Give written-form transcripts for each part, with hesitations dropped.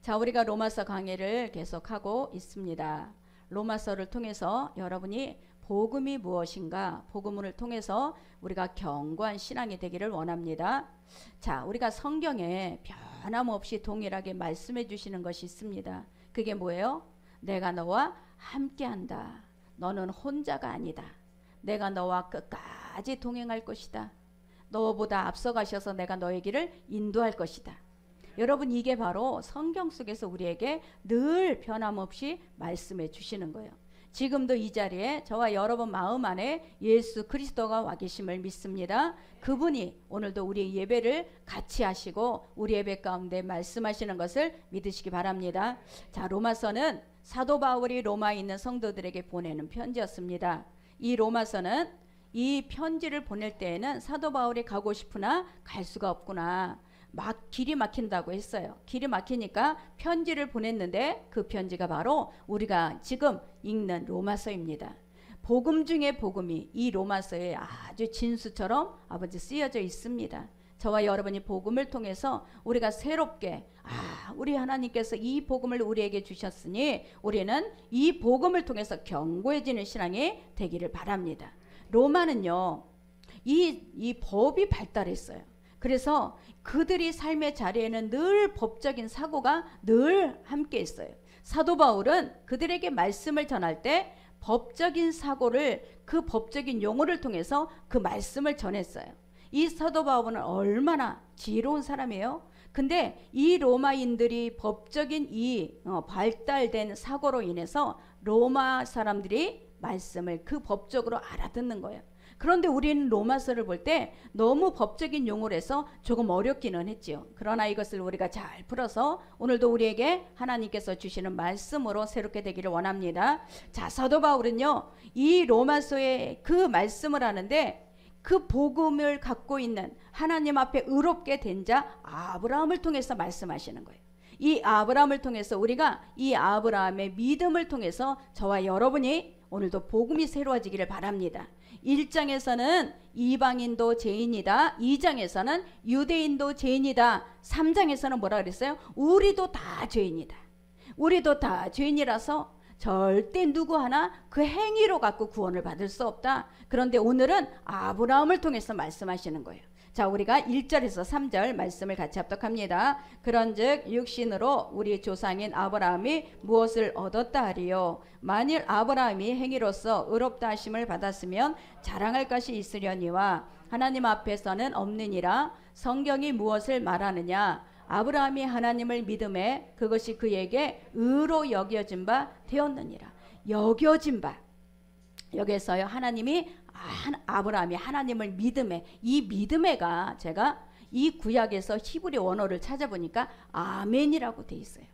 자, 우리가 로마서 강의를 계속하고 있습니다. 로마서를 통해서 여러분이 복음이 무엇인가, 복음을 통해서 우리가 견고한 신앙이 되기를 원합니다. 자, 우리가 성경에 변함없이 동일하게 말씀해 주시는 것이 있습니다. 그게 뭐예요? 내가 너와 함께한다. 너는 혼자가 아니다. 내가 너와 끝까지 동행할 것이다. 너보다 앞서가셔서 내가 너의 길을 인도할 것이다. 여러분, 이게 바로 성경 속에서 우리에게 늘 변함없이 말씀해 주시는 거예요. 지금도 이 자리에 저와 여러분 마음 안에 예수 그리스도가 와 계심을 믿습니다. 그분이 오늘도 우리의 예배를 같이 하시고 우리 예배 가운데 말씀하시는 것을 믿으시기 바랍니다. 자, 로마서는 사도 바울이 로마에 있는 성도들에게 보내는 편지였습니다. 이 로마서는 이 편지를 보낼 때에는 사도 바울이 가고 싶으나 갈 수가 없구나, 막 길이 막힌다고 했어요. 길이 막히니까 편지를 보냈는데 그 편지가 바로 우리가 지금 읽는 로마서입니다. 복음 중에 복음이 이 로마서에 아주 진수처럼 아버지 쓰여져 있습니다. 저와 여러분이 복음을 통해서 우리가 새롭게 우리 하나님께서 이 복음을 우리에게 주셨으니 우리는 이 복음을 통해서 견고해지는 신앙이 되기를 바랍니다. 로마는요, 이 법이 발달했어요. 그래서 그들이 삶의 자리에는 늘 법적인 사고가 늘 함께 있어요. 사도 바울은 그들에게 말씀을 전할 때 법적인 사고를, 그 법적인 용어를 통해서 그 말씀을 전했어요. 이 사도 바울은 얼마나 지혜로운 사람이에요. 근데 이 로마인들이 법적인 이 발달된 사고로 인해서 로마 사람들이 말씀을 그 법적으로 알아듣는 거예요. 그런데 우리는 로마서를 볼 때 너무 법적인 용어를 해서 조금 어렵기는 했지요. 그러나 이것을 우리가 잘 풀어서 오늘도 우리에게 하나님께서 주시는 말씀으로 새롭게 되기를 원합니다. 자, 사도 바울은요, 이 로마서에 그 말씀을 하는데 그 복음을 갖고 있는 하나님 앞에 의롭게 된 자 아브라함을 통해서 말씀하시는 거예요. 이 아브라함을 통해서 우리가 이 아브라함의 믿음을 통해서 저와 여러분이 오늘도 복음이 새로워지기를 바랍니다. 1장에서는 이방인도 죄인이다. 2장에서는 유대인도 죄인이다. 3장에서는 뭐라 그랬어요? 우리도 다 죄인이다. 우리도 다 죄인이라서 절대 누구 하나 그 행위로 갖고 구원을 받을 수 없다. 그런데 오늘은 아브라함을 통해서 말씀하시는 거예요. 자, 우리가 1절에서 3절 말씀을 같이 합독합니다. 그런즉 육신으로 우리 조상인 아브라함이 무엇을 얻었다 하리요? 만일 아브라함이 행위로서 의롭다 하심을 받았으면 자랑할 것이 있으려니와 하나님 앞에서는 없느니라. 성경이 무엇을 말하느냐? 아브라함이 하나님을 믿음에 그것이 그에게 의로 여겨진 바 되었느니라. 여겨진 바. 여기서요, 하나님이 아브라함이 하나님을 믿음에, 이 믿음에가 제가 이 구약에서 히브리 원어를 찾아보니까 아멘이라고 돼 있어요.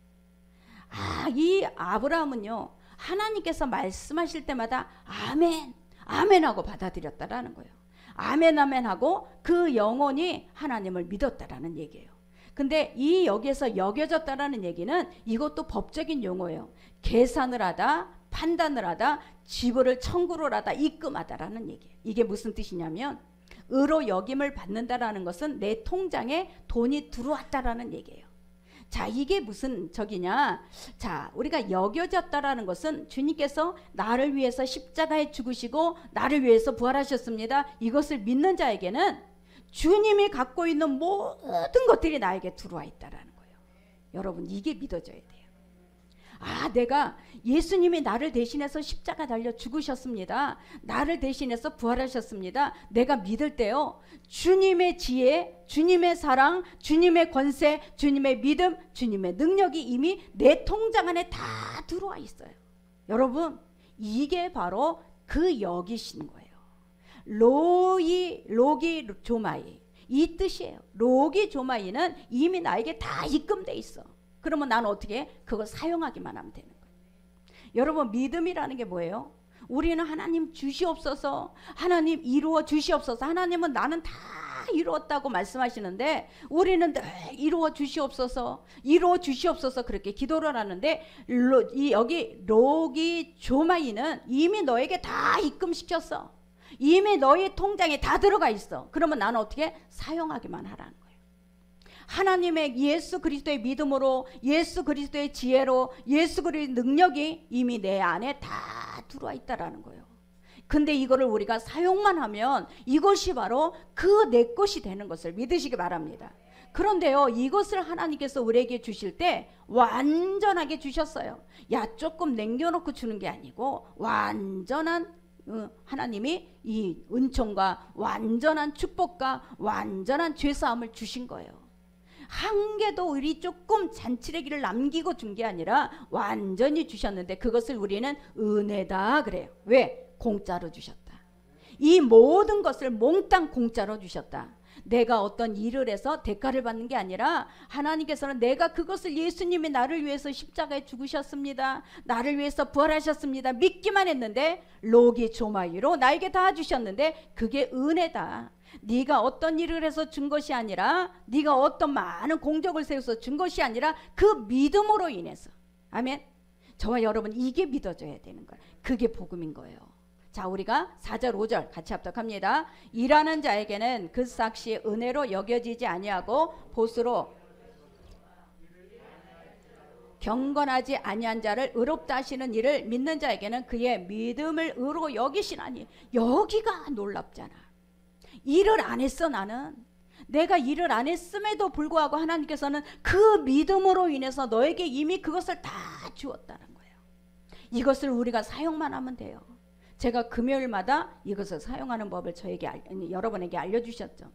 이 아브라함은요, 하나님께서 말씀하실 때마다 아멘, 아멘하고 받아들였다라는 거예요. 아멘, 아멘하고 그 영혼이 하나님을 믿었다라는 얘기예요. 근데 이 여기에서 여겨졌다라는 얘기는 이것도 법적인 용어예요. 계산을 하다, 판단을 하다, 지불을 청구를 하다, 입금하다라는 얘기예요. 이게 무슨 뜻이냐면 의로 여김을 받는다라는 것은 내 통장에 돈이 들어왔다라는 얘기예요. 자, 이게 무슨 적이냐? 자, 우리가 여겨졌다라는 것은 주님께서 나를 위해서 십자가에 죽으시고 나를 위해서 부활하셨습니다. 이것을 믿는 자에게는 주님이 갖고 있는 모든 것들이 나에게 들어와 있다라는 거예요. 여러분, 이게 믿어져야 돼요. 내가 예수님이 나를 대신해서 십자가 달려 죽으셨습니다. 나를 대신해서 부활하셨습니다. 내가 믿을 때요, 주님의 지혜, 주님의 사랑, 주님의 권세, 주님의 믿음, 주님의 능력이 이미 내 통장 안에 다 들어와 있어요. 여러분, 이게 바로 그 여기신 거예요. 로기 조마이, 이 뜻이에요. 로기 조마이는 이미 나에게 다 입금돼 있어. 그러면 나는 어떻게 그걸 사용하기만 하면 되는 거예요. 여러분, 믿음이라는 게 뭐예요? 우리는 하나님 주시옵소서, 하나님 이루어 주시옵소서, 하나님은 나는 다 이루었다고 말씀하시는데 우리는 늘 이루어 주시옵소서, 이루어 주시옵소서 그렇게 기도를 하는데 여기 로기 조마이는 이미 너에게 다 입금시켰어. 이미 너의 통장에 다 들어가 있어. 그러면 나는 어떻게 사용하기만 하라는 거예요. 하나님의 예수 그리스도의 믿음으로, 예수 그리스도의 지혜로, 예수 그리스도의 능력이 이미 내 안에 다 들어와 있다라는 거예요. 근데 이거를 우리가 사용만 하면 이것이 바로 그 내 것이 되는 것을 믿으시기 바랍니다. 그런데요, 이것을 하나님께서 우리에게 주실 때 완전하게 주셨어요. 야, 조금 남겨놓고 주는 게 아니고 완전한 하나님이 이 은총과 완전한 축복과 완전한 죄사함을 주신 거예요. 한 개도 우리 조금 잔치레기를 남기고 준 게 아니라 완전히 주셨는데 그것을 우리는 은혜다 그래요. 왜? 공짜로 주셨다. 이 모든 것을 몽땅 공짜로 주셨다. 내가 어떤 일을 해서 대가를 받는 게 아니라 하나님께서는 내가 그것을 예수님이 나를 위해서 십자가에 죽으셨습니다. 나를 위해서 부활하셨습니다. 믿기만 했는데 로기 조마이로 나에게 다 주셨는데 그게 은혜다. 네가 어떤 일을 해서 준 것이 아니라, 네가 어떤 많은 공적을 세워서 준 것이 아니라 그 믿음으로 인해서. 아멘. 저와 여러분 이게 믿어져야 되는 거예요. 그게 복음인 거예요. 자, 우리가 4절 5절 같이 합독합니다. 일하는 자에게는 그 삭시 은혜로 여겨지지 아니하고 보수로 경건하지 아니한 자를 의롭다 하시는 이를 믿는 자에게는 그의 믿음을 의로 여기시나니. 여기가 놀랍잖아. 일을 안 했어. 나는 내가 일을 안 했음에도 불구하고 하나님께서는 그 믿음으로 인해서 너에게 이미 그것을 다 주었다는 거예요. 이것을 우리가 사용만 하면 돼요. 제가 금요일마다 이것을 사용하는 법을 여러분에게 알려주셨죠.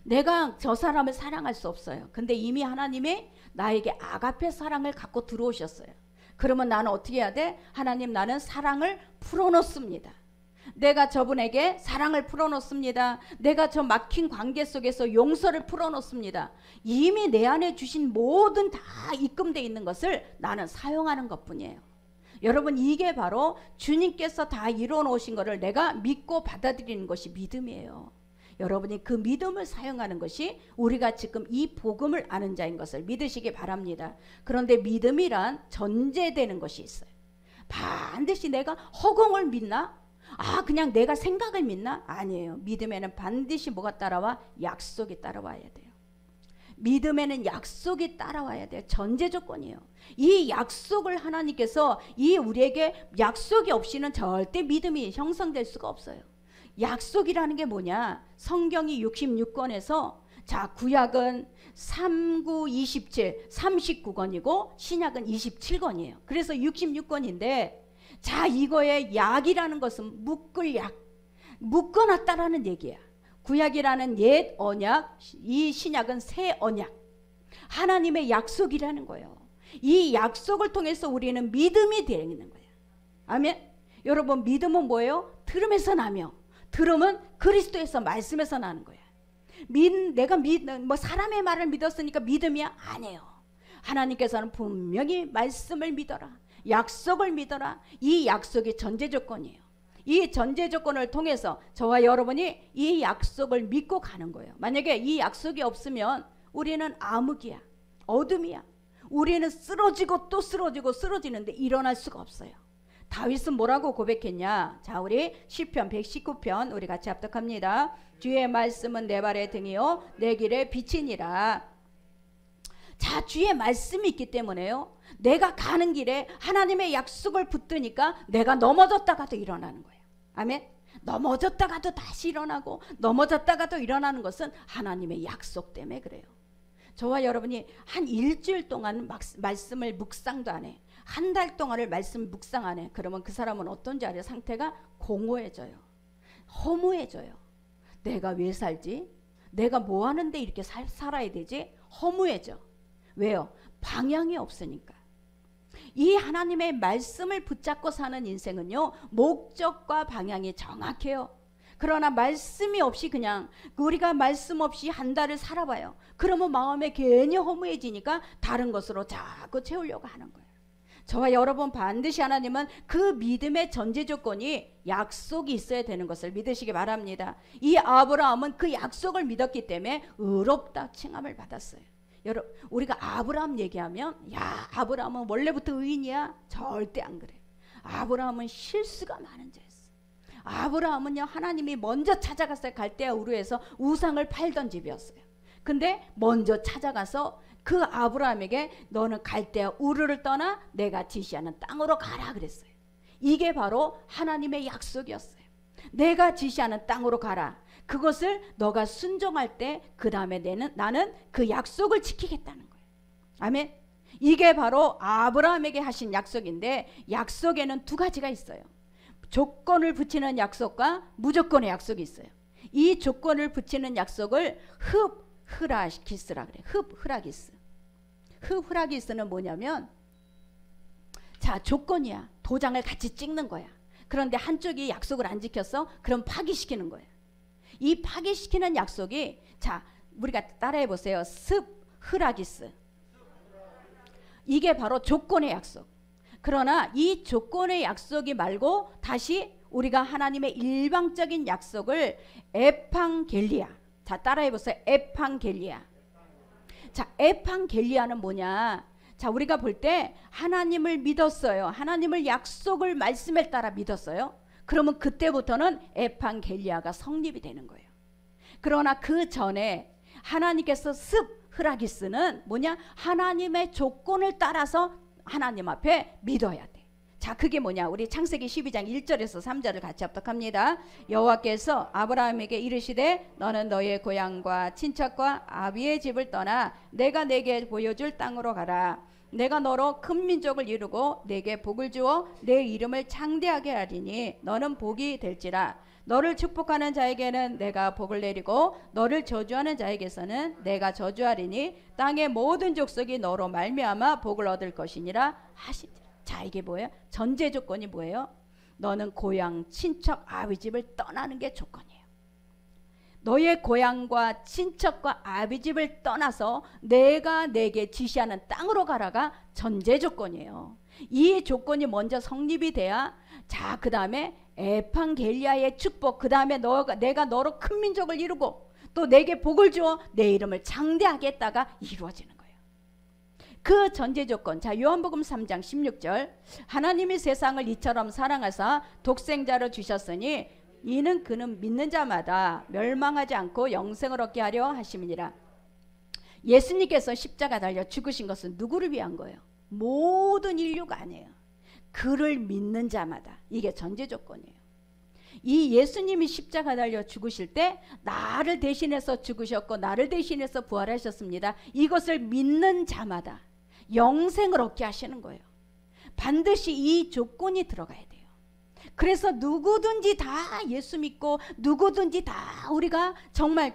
내가 저 사람을 사랑할 수 없어요. 근데 이미 하나님이 나에게 아가페 사랑을 갖고 들어오셨어요. 그러면 나는 어떻게 해야 돼? 하나님, 나는 사랑을 풀어놓습니다. 내가 저분에게 사랑을 풀어놓습니다. 내가 저 막힌 관계 속에서 용서를 풀어놓습니다. 이미 내 안에 주신 모든 다 입금되어 있는 것을 나는 사용하는 것뿐이에요. 여러분, 이게 바로 주님께서 다 이루어 놓으신 것을 내가 믿고 받아들이는 것이 믿음이에요. 여러분이 그 믿음을 사용하는 것이 우리가 지금 이 복음을 아는 자인 것을 믿으시기 바랍니다. 그런데 믿음이란 전제되는 것이 있어요. 반드시 내가 허공을 믿나? 그냥 내가 생각을 믿나? 아니에요. 믿음에는 반드시 뭐가 따라와? 약속이 따라와야 돼요. 믿음에는 약속이 따라와야 돼요. 전제 조건이에요. 이 약속을 하나님께서 우리에게 약속이 없이는 절대 믿음이 형성될 수가 없어요. 약속이라는 게 뭐냐? 성경이 66권에서 자, 구약은 39, 27, 39권이고 신약은 27권이에요. 그래서 66권인데 자, 이거의 약이라는 것은 묶을 약, 묶어놨다라는 얘기야. 구약이라는 옛 언약, 이 신약은 새 언약. 하나님의 약속이라는 거예요. 이 약속을 통해서 우리는 믿음이 되는 거예요. 아멘. 여러분, 믿음은 뭐예요? 들음에서 나며, 들음은 그리스도에서 말씀에서 나는 거예요. 내가 사람의 말을 믿었으니까 믿음이야? 아니에요. 하나님께서는 분명히 말씀을 믿어라, 약속을 믿어라. 이 약속이 전제 조건이에요. 이 전제 조건을 통해서 저와 여러분이 이 약속을 믿고 가는 거예요. 만약에 이 약속이 없으면 우리는 암흑이야, 어둠이야. 우리는 쓰러지고 또 쓰러지는데 일어날 수가 없어요. 다윗은 뭐라고 고백했냐? 자, 우리 시편 119편 우리 같이 합독합니다. 주의 말씀은 내 발의 등이요 내 길의 빛이니라. 자, 주의 말씀이 있기 때문에요, 내가 가는 길에 하나님의 약속을 붙드니까 내가 넘어졌다가도 일어나는 거예요. 아멘. 넘어졌다가도 다시 일어나고 넘어졌다가도 일어나는 것은 하나님의 약속 때문에 그래요. 저와 여러분이 한 일주일 동안 말씀을 묵상도 안 해, 한 달 동안을 말씀 묵상 안 해. 그러면 그 사람은 어떤지 알아요? 상태가 공허해져요. 허무해져요. 내가 왜 살지? 내가 뭐 하는데 이렇게 살아야 되지? 허무해져. 왜요? 방향이 없으니까. 이 하나님의 말씀을 붙잡고 사는 인생은요, 목적과 방향이 정확해요. 그러나 말씀이 없이 그냥 우리가 말씀 없이 한 달을 살아봐요. 그러면 마음에 괜히 허무해지니까 다른 것으로 자꾸 채우려고 하는 거예요. 저와 여러분, 반드시 하나님은 그 믿음의 전제 조건이 약속이 있어야 되는 것을 믿으시기 바랍니다. 이 아브라함은 그 약속을 믿었기 때문에 의롭다 칭함을 받았어요. 여러분, 우리가 아브라함 얘기하면 야, 아브라함은 원래부터 의인이야? 절대 안 그래. 아브라함은 실수가 많은 자였어. 아브라함은요, 하나님이 먼저 찾아갔어요. 갈대아 우르에서 우상을 팔던 집이었어요. 근데 먼저 찾아가서 그 아브라함에게 너는 갈대아 우르를 떠나 내가 지시하는 땅으로 가라 그랬어요. 이게 바로 하나님의 약속이었어요. 내가 지시하는 땅으로 가라. 그것을 너가 순종할 때 그 다음에 나는 그 약속을 지키겠다는 거예요. 아멘. 이게 바로 아브라함에게 하신 약속인데, 약속에는 두 가지가 있어요. 조건을 붙이는 약속과 무조건의 약속이 있어요. 이 조건을 붙이는 약속을 흡흐라기스라 그래요. 흡흐라기스. 흡흐라기스는 뭐냐면, 자, 조건이야. 도장을 같이 찍는 거야. 그런데 한쪽이 약속을 안 지켰어? 그럼 파기시키는 거야. 이 파기시키는 약속이, 자, 우리가 따라해 보세요. 습흐라기스. 이게 바로 조건의 약속. 그러나 이 조건의 약속이 말고 다시 우리가 하나님의 일방적인 약속을 에판겔리아. 자, 따라해 보세요. 에판겔리아. 자, 에판겔리아는 뭐냐? 자, 우리가 볼 때 하나님을 믿었어요. 하나님을 약속을 말씀에 따라 믿었어요. 그러면 그때부터는 에판겔리아가 성립이 되는 거예요. 그러나 그 전에 하나님께서 습흐라기스는 뭐냐? 하나님의 조건을 따라서 하나님 앞에 믿어야 돼. 자, 그게 뭐냐? 우리 창세기 12장 1절에서 3절을 같이 합독합니다. 여호와께서 아브라함에게 이르시되 너는 너의 고향과 친척과 아비의 집을 떠나 내가 내게 보여줄 땅으로 가라. 내가 너로 큰 민족을 이루고 내게 복을 주어 내 이름을 창대하게 하리니 너는 복이 될지라. 너를 축복하는 자에게는 내가 복을 내리고 너를 저주하는 자에게서는 내가 저주하리니 땅의 모든 족속이 너로 말미암아 복을 얻을 것이니라 하시니라. 자, 이게 뭐예요? 전제 조건이 뭐예요? 너는 고향, 친척, 아비 집을 떠나는 게 조건이에요. 너의 고향과 친척과 아비 집을 떠나서 내가 내게 지시하는 땅으로 가라가 전제 조건이에요. 이 조건이 먼저 성립이 돼야, 자, 그 다음에 에판겔리아의 축복, 그 다음에 내가 너로 큰 민족을 이루고 또 내게 복을 주어 내 이름을 창대하게 했다가 이루어지는 거예요. 그 전제 조건. 자, 요한복음 3장 16절. 하나님이 세상을 이처럼 사랑하사 독생자를 주셨으니 이는 그는 믿는 자마다 멸망하지 않고 영생을 얻게 하려 하심이니라. 예수님께서 십자가 달려 죽으신 것은 누구를 위한 거예요? 모든 인류가 아니에요. 그를 믿는 자마다. 이게 전제 조건이에요. 이 예수님이 십자가 달려 죽으실 때 나를 대신해서 죽으셨고 나를 대신해서 부활하셨습니다. 이것을 믿는 자마다 영생을 얻게 하시는 거예요. 반드시 이 조건이 들어가야 돼요. 그래서 누구든지 다 예수 믿고 누구든지 다 우리가 정말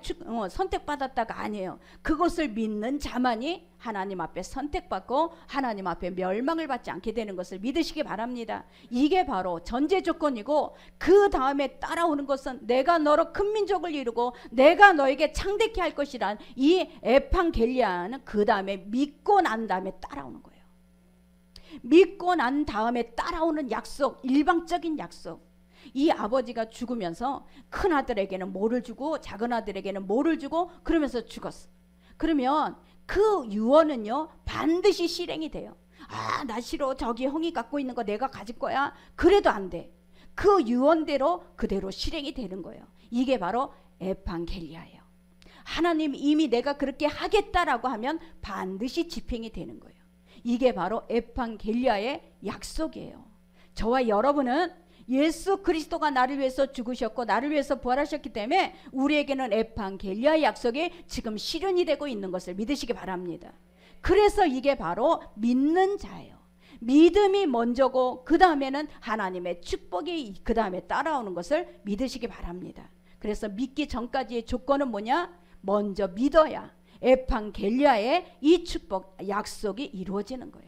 선택받았다가 아니에요. 그것을 믿는 자만이 하나님 앞에 선택받고 하나님 앞에 멸망을 받지 않게 되는 것을 믿으시기 바랍니다. 이게 바로 전제 조건이고, 그 다음에 따라오는 것은 내가 너로 큰 민족을 이루고 내가 너에게 창대케 할 것이란 이 에판겔리아는 그 다음에 믿고 난 다음에 따라오는 거예요. 믿고 난 다음에 따라오는 약속, 일방적인 약속. 이 아버지가 죽으면서 큰 아들에게는 뭐를 주고 작은 아들에게는 뭐를 주고 그러면서 죽었어. 그러면 그 유언은요 반드시 실행이 돼요. 아, 나 싫어. 저기 형이 갖고 있는 거 내가 가질 거야. 그래도 안 돼. 그 유언대로 그대로 실행이 되는 거예요. 이게 바로 에판겔리아예요. 하나님 이미 내가 그렇게 하겠다라고 하면 반드시 집행이 되는 거예요. 이게 바로 에판겔리아의 약속이에요. 저와 여러분은 예수 그리스도가 나를 위해서 죽으셨고 나를 위해서 부활하셨기 때문에 우리에게는 에판겔리아의 약속이 지금 실현이 되고 있는 것을 믿으시기 바랍니다. 그래서 이게 바로 믿는 자예요. 믿음이 먼저고 그 다음에는 하나님의 축복이 그 다음에 따라오는 것을 믿으시기 바랍니다. 그래서 믿기 전까지의 조건은 뭐냐? 먼저 믿어야 에판겔리아의 이 축복 약속이 이루어지는 거예요.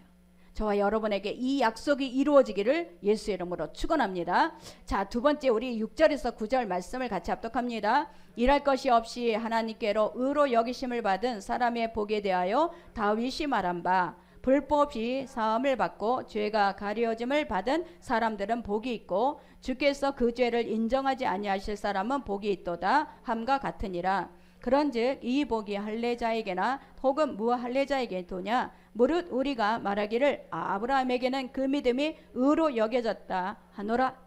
저와 여러분에게 이 약속이 이루어지기를 예수의 이름으로 축원합니다. 자, 두 번째 우리 6절에서 9절 말씀을 같이 합독합니다. 일할 것이 없이 하나님께로 의로 여기심을 받은 사람의 복에 대하여 다윗이 말한 바, 불법이 사함을 받고 죄가 가려짐을 받은 사람들은 복이 있고 주께서 그 죄를 인정하지 아니하실 사람은 복이 있도다 함과 같으니라. 그런즉 이 복이 할례자에게나 혹은 무할례자에게도냐? 무릇 우리가 말하기를 아브라함에게는 그 믿음이 의로 여겨졌다 하노라.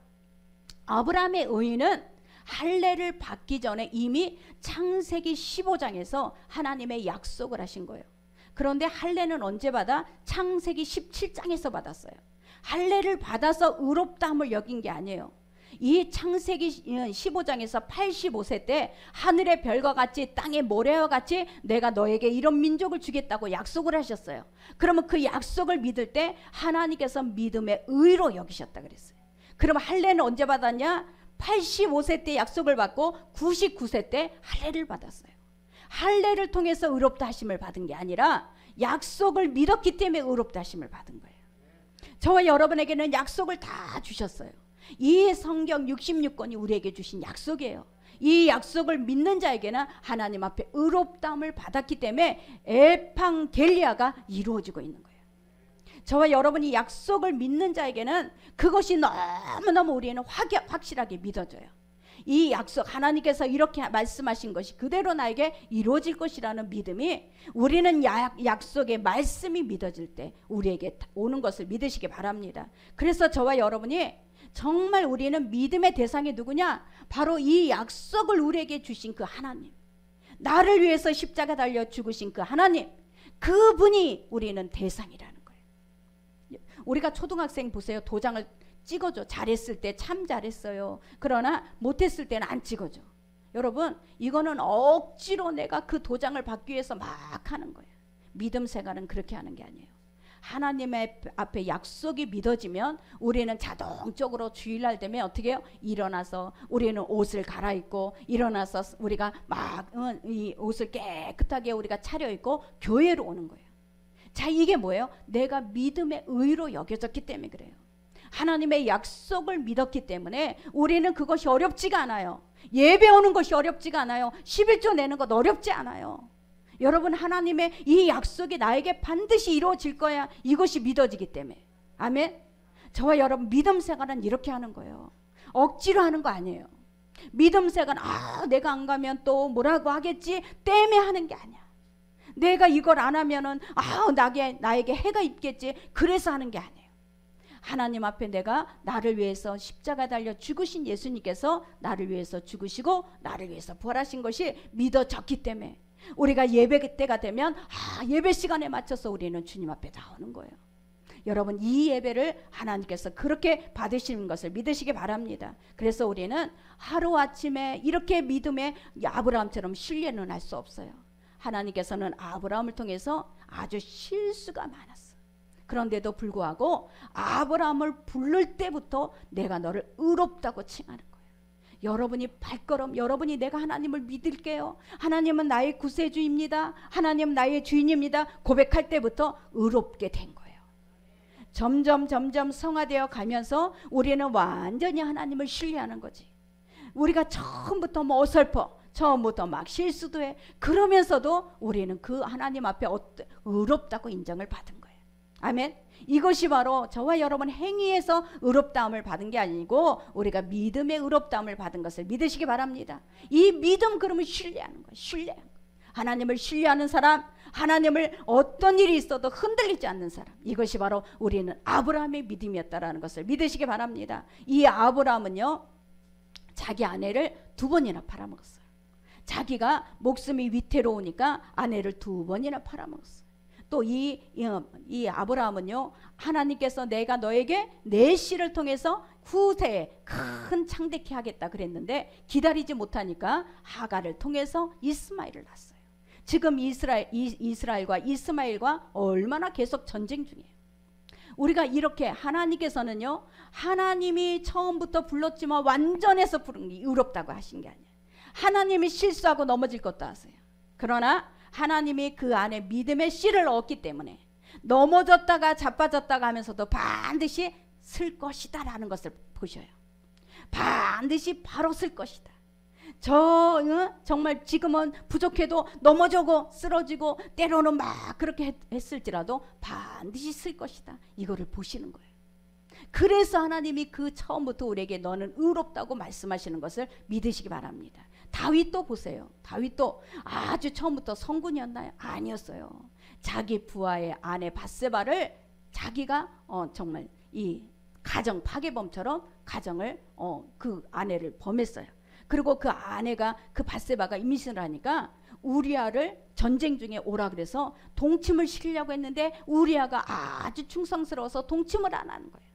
아브라함의 의는 할례를 받기 전에 이미 창세기 15장에서 하나님의 약속을 하신 거예요. 그런데 할례는 언제 받아? 창세기 17장에서 받았어요. 할례를 받아서 의롭다함을 여긴 게 아니에요. 이 창세기 15장에서 85세 때 하늘의 별과 같이 땅의 모래와 같이 내가 너에게 이런 민족을 주겠다고 약속을 하셨어요. 그러면 그 약속을 믿을 때 하나님께서 믿음의 의로 여기셨다 그랬어요. 그럼 할례는 언제 받았냐? 85세 때 약속을 받고 99세 때 할례를 받았어요. 할례를 통해서 의롭다 하심을 받은 게 아니라 약속을 믿었기 때문에 의롭다 하심을 받은 거예요. 저와 여러분에게는 약속을 다 주셨어요. 이 성경 66권이 우리에게 주신 약속이에요. 이 약속을 믿는 자에게는 하나님 앞에 의롭다함을 받았기 때문에 에판겔리아가 이루어지고 있는 거예요. 저와 여러분이 약속을 믿는 자에게는 그것이 너무너무 우리는 확실하게 믿어져요. 이 약속, 하나님께서 이렇게 말씀하신 것이 그대로 나에게 이루어질 것이라는 믿음이, 우리는 약속의 말씀이 믿어질 때 우리에게 오는 것을 믿으시기 바랍니다. 그래서 저와 여러분이 정말 우리는 믿음의 대상이 누구냐? 바로 이 약속을 우리에게 주신 그 하나님, 나를 위해서 십자가 달려 죽으신 그 하나님, 그분이 우리는 대상이라는 거예요. 우리가 초등학생 보세요. 도장을 찍어줘. 잘했을 때 참 잘했어요. 그러나 못했을 때는 안 찍어줘. 여러분, 이거는 억지로 내가 그 도장을 받기 위해서 막 하는 거예요. 믿음 생활은 그렇게 하는 게 아니에요. 하나님의 앞에 약속이 믿어지면 우리는 자동적으로 주일날 되면 어떻게 해요? 일어나서 우리는 옷을 갈아입고, 일어나서 우리가 막 이 옷을 깨끗하게 우리가 차려입고 교회로 오는 거예요. 자, 이게 뭐예요? 내가 믿음의 의로 여겨졌기 때문에 그래요. 하나님의 약속을 믿었기 때문에 우리는 그것이 어렵지가 않아요. 예배 오는 것이 어렵지가 않아요. 11조 내는 것 어렵지 않아요. 여러분, 하나님의 이 약속이 나에게 반드시 이루어질 거야. 이것이 믿어지기 때문에. 아멘. 저와 여러분, 믿음 생활은 이렇게 하는 거예요. 억지로 하는 거 아니에요. 믿음 생활은 내가 안 가면 또 뭐라고 하겠지 때문에 하는 게 아니야. 내가 이걸 안 하면은 나에게 해가 있겠지 그래서 하는 게 아니에요. 하나님 앞에 내가 나를 위해서 십자가 달려 죽으신 예수님께서 나를 위해서 죽으시고 나를 위해서 부활하신 것이 믿어졌기 때문에 우리가 예배 때가 되면 예배 시간에 맞춰서 우리는 주님 앞에 나오는 거예요. 여러분, 이 예배를 하나님께서 그렇게 받으시는 것을 믿으시기 바랍니다. 그래서 우리는 하루아침에 이렇게 믿음에 아브라함처럼 신뢰는 할 수 없어요. 하나님께서는 아브라함을 통해서 아주 실수가 많았어요. 그런데도 불구하고 아브라함을 부를 때부터 내가 너를 의롭다고 칭하는 거예요. 여러분이 발걸음, 여러분이 내가 하나님을 믿을게요, 하나님은 나의 구세주입니다, 하나님은 나의 주인입니다 고백할 때부터 의롭게 된 거예요. 점점 성화되어 가면서 우리는 완전히 하나님을 신뢰하는 거지. 우리가 처음부터 어설퍼, 처음부터 막 실수도 해. 그러면서도 우리는 그 하나님 앞에 의롭다고 인정을 받은 거예요. 아멘. 이것이 바로 저와 여러분 행위에서 의롭다함을 받은 게 아니고 우리가 믿음의 의롭다함을 받은 것을 믿으시기 바랍니다. 이 믿음, 그러면 신뢰하는 거예요. 신뢰하는 거예요. 하나님을 신뢰하는 사람, 하나님을 어떤 일이 있어도 흔들리지 않는 사람, 이것이 바로 우리는 아브라함의 믿음이었다라는 것을 믿으시기 바랍니다. 이 아브라함은요, 자기 아내를 2번이나 팔아먹었어요. 자기가 목숨이 위태로우니까 아내를 2번이나 팔아먹었어요. 또 이 아브라함은요, 하나님께서 내가 너에게 내 씨를 통해서 후세에 큰 창대케 하겠다 그랬는데 기다리지 못하니까 하갈을 통해서 이스마엘을 낳았어요. 지금 이스라엘과 이스마엘과 얼마나 계속 전쟁 중이에요. 우리가 이렇게 하나님께서는요, 하나님이 처음부터 불렀지만 완전해서 부른 게 의롭다고 하신 게 아니에요. 하나님이 실수하고 넘어질 것도 아세요. 그러나 하나님이 그 안에 믿음의 씨를 얻기 때문에 넘어졌다가 자빠졌다가 하면서도 반드시 쓸 것이다 라는 것을 보셔요. 반드시 바로 쓸 것이다. 정말 지금은 부족해도 넘어지고 쓰러지고 때로는 막 그렇게 했을지라도 반드시 쓸 것이다, 이거를 보시는 거예요. 그래서 하나님이 그 처음부터 우리에게 너는 의롭다고 말씀하시는 것을 믿으시기 바랍니다. 다윗도 보세요. 다윗도 아주 처음부터 성군이었나요? 아니었어요. 자기 부하의 아내 밧세바를 자기가 정말 이 가정 파괴범처럼 가정을 그 아내를 범했어요. 그리고 그 아내가 그 밧세바가 임신을 하니까 우리아를 전쟁 중에 오라 그래서 동침을 시키려고 했는데 우리아가 아주 충성스러워서 동침을 안 하는 거예요.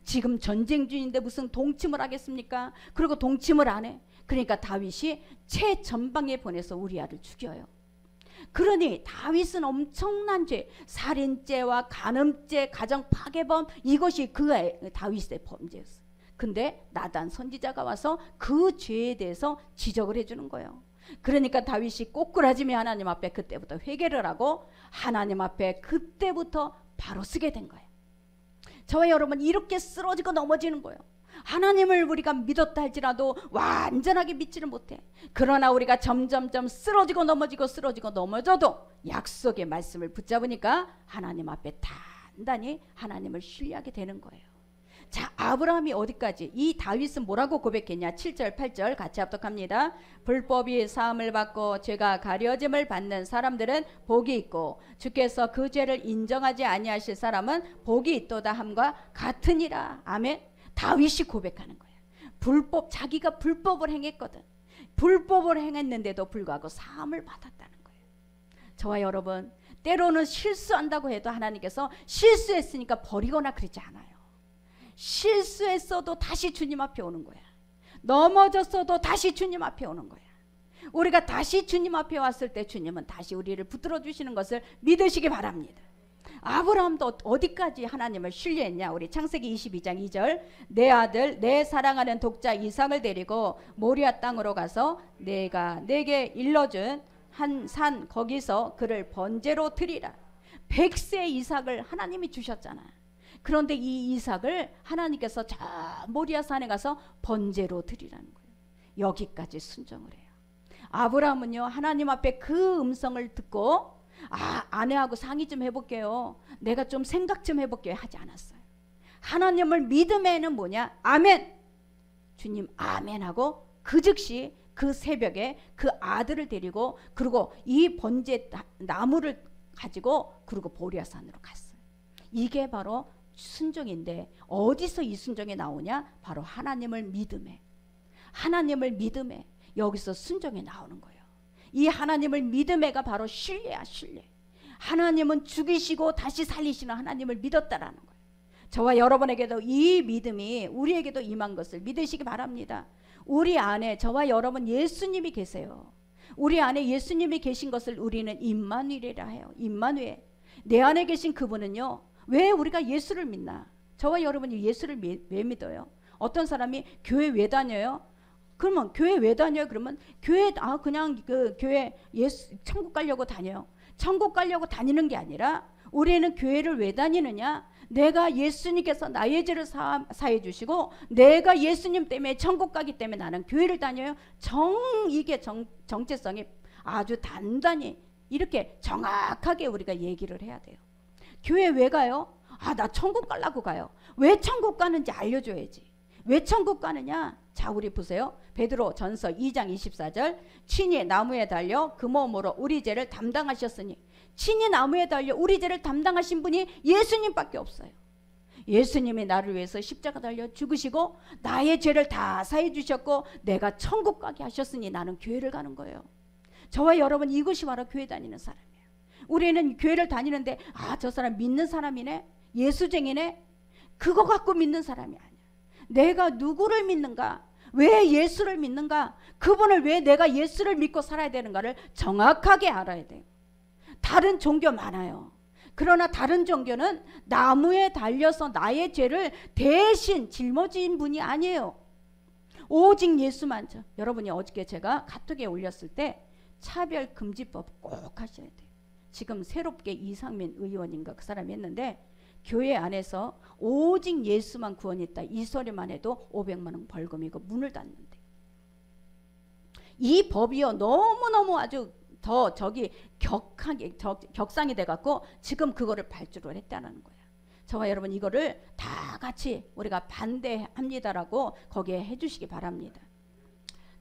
지금 전쟁 중인데 무슨 동침을 하겠습니까? 그리고 동침을 안 해. 그러니까 다윗이 최전방에 보내서 우리아를 죽여요. 그러니 다윗은 엄청난 죄, 살인죄와 간음죄, 가정 파괴범, 이것이 다윗의 범죄였어요. 근데 나단 선지자가 와서 그 죄에 대해서 지적을 해주는 거예요. 그러니까 다윗이 꼬꾸라지며 하나님 앞에 그때부터 회개를 하고 하나님 앞에 그때부터 바로 쓰게 된 거예요. 저와 여러분 이렇게 쓰러지고 넘어지는 거예요. 하나님을 우리가 믿었다 할지라도 완전하게 믿지를 못해. 그러나 우리가 점점점 쓰러지고 넘어져도 약속의 말씀을 붙잡으니까 하나님 앞에 단단히 하나님을 신뢰하게 되는 거예요. 자, 아브라함이 어디까지? 이 다윗은 뭐라고 고백했냐? 7절 8절 같이 합독합니다. 불법이 사함을 받고 죄가 가려짐을 받는 사람들은 복이 있고 주께서 그 죄를 인정하지 아니하실 사람은 복이 있도다 함과 같으니라. 아멘. 다윗이 고백하는 거예요. 자기가 불법을 행했거든. 불법을 행했는데도 불구하고 사함을 받았다는 거예요. 저와 여러분, 때로는 실수한다고 해도 하나님께서 실수했으니까 버리거나 그러지 않아요. 실수했어도 다시 주님 앞에 오는 거야. 넘어졌어도 다시 주님 앞에 오는 거야. 우리가 다시 주님 앞에 왔을 때 주님은 다시 우리를 붙들어 주시는 것을 믿으시기 바랍니다. 아브라함도 어디까지 하나님을 신뢰했냐? 우리 창세기 22장 2절 내 아들 내 사랑하는 독자 이삭을 데리고 모리아 땅으로 가서 내가 내게 일러준 한 산 거기서 그를 번제로 드리라. 100세 이삭을 하나님이 주셨잖아. 그런데 이 이삭을 하나님께서 저 모리아 산에 가서 번제로 드리라는 거예요. 여기까지 순종을 해요. 아브라함은요 하나님 앞에 그 음성을 듣고 아내하고 상의 좀 해볼게요, 내가 좀 생각 좀 해볼게요 하지 않았어요. 하나님을 믿음에는 뭐냐? 아멘. 주님 아멘 하고 그 즉시 그 새벽에 그 아들을 데리고 그리고 이 번제 나무를 가지고 그리고 보리아 산으로 갔어요. 이게 바로 순종인데 어디서 이 순종이 나오냐? 바로 하나님을 믿음에 여기서 순종이 나오는 거예요. 이 하나님을 믿음에가 바로 신뢰야, 신뢰. 하나님은 죽이시고 다시 살리시는 하나님을 믿었다라는 거예요. 저와 여러분에게도 이 믿음이 우리에게도 임한 것을 믿으시기 바랍니다. 우리 안에 저와 여러분 예수님이 계세요. 우리 안에 예수님이 계신 것을 우리는 임마누엘이라 해요. 임마누엘. 내 안에 계신 그분은요, 왜 우리가 예수를 믿나? 저와 여러분이 예수를 왜 믿어요? 어떤 사람이 교회 왜 다녀요? 그러면 교회 왜 다녀요? 그러면 교회 그냥 그 교회 천국 가려고 다녀요. 천국 가려고 다니는 게 아니라 우리는 교회를 왜 다니느냐? 내가 예수님께서 나의 죄를 사해 주시고 내가 예수님 때문에 천국 가기 때문에 나는 교회를 다녀요. 이게 정체성이 아주 단단히 이렇게 정확하게 우리가 얘기를 해야 돼요. 교회 왜 가요? 나 천국 가려고 가요. 왜 천국 가는지 알려줘야지. 왜 천국 가느냐? 자, 우리 보세요. 베드로 전서 2장 24절 친히 나무에 달려 그 몸으로 우리 죄를 담당하셨으니, 친히 나무에 달려 우리 죄를 담당하신 분이 예수님밖에 없어요. 예수님이 나를 위해서 십자가 달려 죽으시고 나의 죄를 다 사해 주셨고 내가 천국 가게 하셨으니 나는 교회를 가는 거예요. 저와 여러분 이것이 바로 교회 다니는 사람이에요. 우리는 교회를 다니는데 저 사람 믿는 사람이네, 예수쟁이네, 그거 갖고 믿는 사람이 아니야. 내가 누구를 믿는가, 왜 예수를 믿는가, 그분을 왜 내가 예수를 믿고 살아야 되는가를 정확하게 알아야 돼요. 다른 종교 많아요. 그러나 다른 종교는 나무에 달려서 나의 죄를 대신 짊어진 분이 아니에요. 오직 예수만. 여러분이 어저께 제가 카톡에 올렸을 때 차별금지법 꼭 하셔야 돼요. 지금 새롭게 이상민 의원인가 그 사람이 했는데 교회 안에서 오직 예수만 구원이 있다 이 소리만 해도 500만 원 벌금이고 문을 닫는데, 이 법이요 너무너무 아주 더 격상이 돼갖고 지금 그거를 발주를 했다는 거야. 저와 여러분 이거를 다 같이 우리가 반대합니다라고 거기에 해주시기 바랍니다.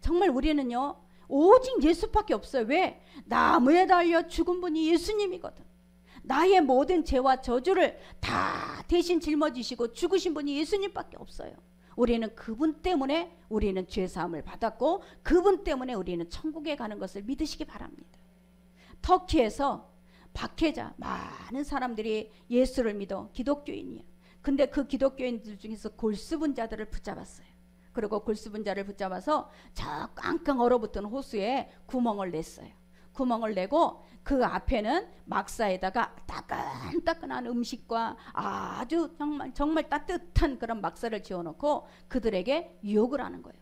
정말 우리는요 오직 예수밖에 없어요. 왜? 나무에 달려 죽은 분이 예수님이거든. 나의 모든 죄와 저주를 다 대신 짊어지시고 죽으신 분이 예수님밖에 없어요. 우리는 그분 때문에 우리는 죄사함을 받았고 그분 때문에 우리는 천국에 가는 것을 믿으시기 바랍니다. 터키에서 박해자 많은 사람들이 예수를 믿어 기독교인이야. 근데 그 기독교인들 중에서 골수분자들을 붙잡았어요. 그리고 골수분자를 붙잡아서 저 깡깡 얼어붙은 호수에 구멍을 냈어요. 구멍을 내고 그 앞에는 막사에다가 따끈따끈한 음식과 아주 정말 따뜻한 그런 막사를 지어놓고 그들에게 유혹을 하는 거예요.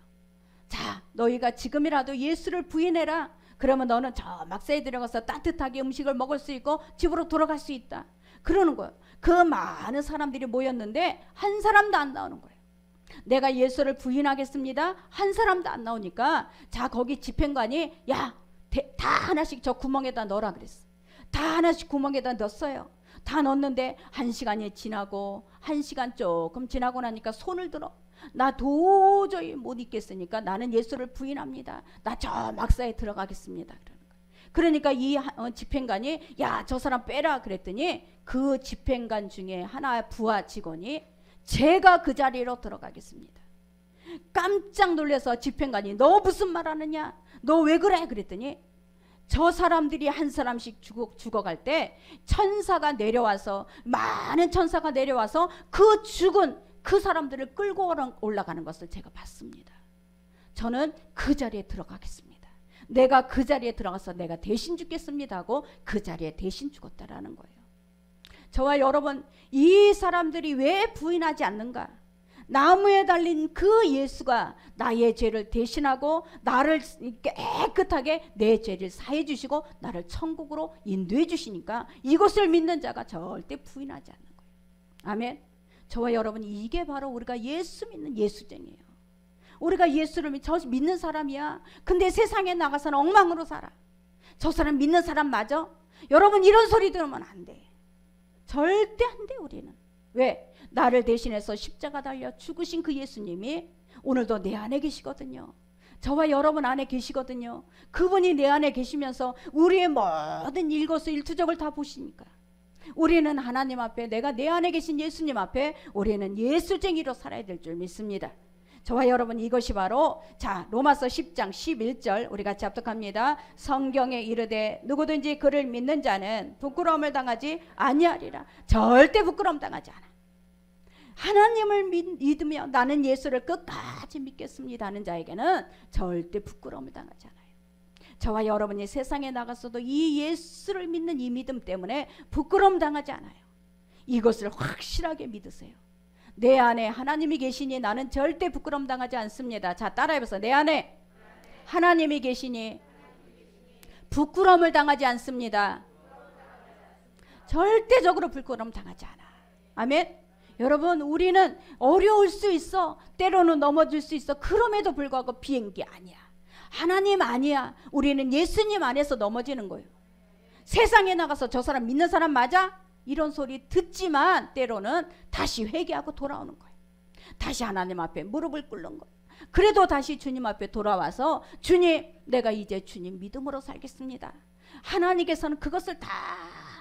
자, 너희가 지금이라도 예수를 부인해라. 그러면 너는 저 막사에 들어가서 따뜻하게 음식을 먹을 수 있고 집으로 돌아갈 수 있다. 그러는 거예요. 그 많은 사람들이 모였는데 한 사람도 안 나오는 거예요. 내가 예수를 부인하겠습니다. 한 사람도 안 나오니까 자, 거기 집행관이 야, 다 하나씩 저 구멍에다 넣으라 그랬어. 다 하나씩 구멍에다 넣었어요. 다 넣었는데 1시간이 지나고 1시간 조금 지나고 나니까 손을 들어. 나 도저히 못 있겠으니까 나는 예수를 부인합니다. 나 저 막사에 들어가겠습니다. 그러니까 이 집행관이 야, 저 사람 빼라 그랬더니 그 집행관 중에 하나의 부하 직원이 제가 그 자리로 들어가겠습니다. 깜짝 놀라서 집행관이 너 무슨 말 하느냐? 너 왜 그래? 그랬더니 저 사람들이 한 사람씩 죽어갈 때 천사가 내려와서 많은 천사가 내려와서 그 죽은 그 사람들을 끌고 올라가는 것을 제가 봤습니다. 저는 그 자리에 들어가겠습니다. 내가 그 자리에 들어가서 내가 대신 죽겠습니다 하고 그 자리에 대신 죽었다라는 거예요. 저와 여러분, 이 사람들이 왜 부인하지 않는가? 나무에 달린 그 예수가 나의 죄를 대신하고 나를 깨끗하게 내 죄를 사해 주시고 나를 천국으로 인도해 주시니까 이것을 믿는 자가 절대 부인하지 않는 거예요. 아멘. 저와 여러분, 이게 바로 우리가 예수 믿는 예수쟁이에요. 우리가 예수를 믿는 사람이야. 근데 세상에 나가서는 엉망으로 살아. 저 사람 믿는 사람 맞아? 여러분, 이런 소리 들으면 안 돼. 절대 안 돼. 우리는 왜? 나를 대신해서 십자가 달려 죽으신 그 예수님이 오늘도 내 안에 계시거든요. 저와 여러분 안에 계시거든요. 그분이 내 안에 계시면서 우리의 모든 일거수일투족을 다 보시니까 우리는 하나님 앞에, 내가 내 안에 계신 예수님 앞에 우리는 예수쟁이로 살아야 될 줄 믿습니다. 저와 여러분, 이것이 바로 자, 로마서 10장 11절 우리 같이 합독합니다. 성경에 이르되 누구든지 그를 믿는 자는 부끄러움을 당하지 아니하리라. 절대 부끄러움 당하지 않아. 하나님을 믿으며 나는 예수를 끝까지 믿겠습니다 하는 자에게는 절대 부끄러움을 당하지 않아요. 저와 여러분이 세상에 나가서도 이 예수를 믿는 이 믿음 때문에 부끄러움 당하지 않아요. 이것을 확실하게 믿으세요. 내 안에 하나님이 계시니 나는 절대 부끄러움 당하지 않습니다. 자, 따라해보세요. 내 안에 하나님이 계시니 부끄러움을 당하지 않습니다. 절대적으로 부끄러움 당하지 않아. 아멘. 여러분, 우리는 어려울 수 있어. 때로는 넘어질 수 있어. 그럼에도 불구하고 비행기 아니야. 하나님 아니야. 우리는 예수님 안에서 넘어지는 거예요. 세상에 나가서 저 사람 믿는 사람 맞아? 이런 소리 듣지만 때로는 다시 회개하고 돌아오는 거예요. 다시 하나님 앞에 무릎을 꿇는 거예요. 그래도 다시 주님 앞에 돌아와서 주님, 내가 이제 주님 믿음으로 살겠습니다. 하나님께서는 그것을 다